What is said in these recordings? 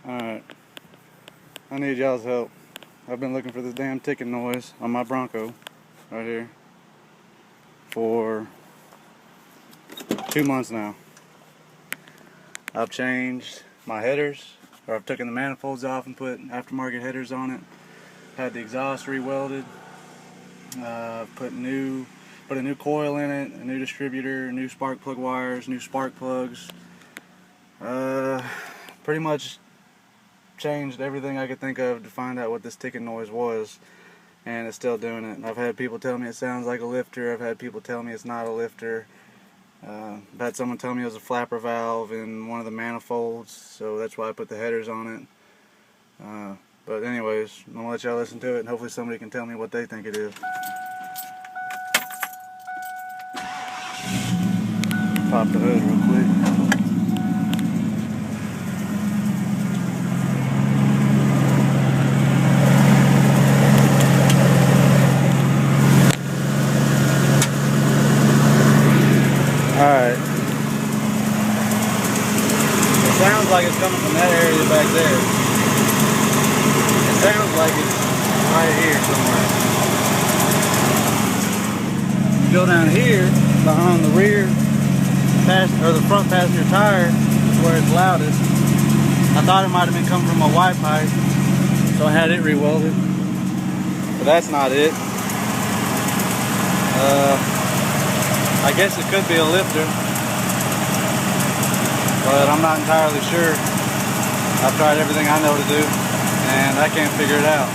Alright, I need y'all's help. I've been looking for this damn ticking noise on my Bronco right here for 2 months now. I've changed my headers, or I've taken the manifolds off and put aftermarket headers on it. Had the exhaust re-welded. Put a new coil in it, a new distributor, new spark plug wires, new spark plugs. Pretty much changed everything I could think of to find out what this ticking noise was, and it's still doing it. I've had people tell me it sounds like a lifter. I've had people tell me it's not a lifter. I've had someone tell me it was a flapper valve in one of the manifolds, so that's why I put the headers on it. But anyways, I'm going to let y'all listen to it, and hopefully somebody can tell me what they think it is. Pop the hood real quick. Alright. It sounds like it's coming from that area back there. It sounds like it's right here somewhere. You go down here behind the rear or the front passenger tire is where it's loudest. I thought it might have been coming from a Y pipe, so I had it re-welded. But that's not it. I guess it could be a lifter, but I'm not entirely sure. I've tried everything I know to do, and I can't figure it out.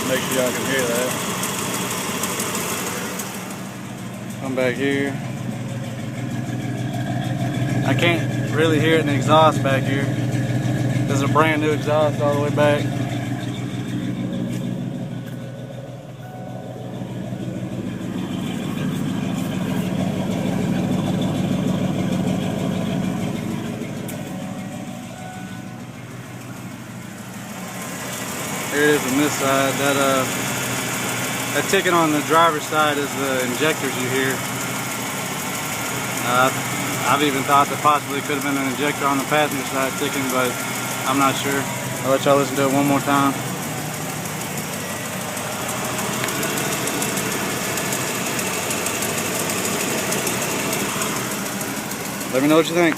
Make sure y'all can hear that. Come back here. I can't really hear it in the exhaust back here. This is a brand new exhaust all the way back. Here it is on this side. That ticking on the driver's side is the injectors you hear. I've even thought that possibly it could have been an injector on the passenger side ticking, but I'm not sure. I'll let y'all listen to it one more time. Let me know what you think.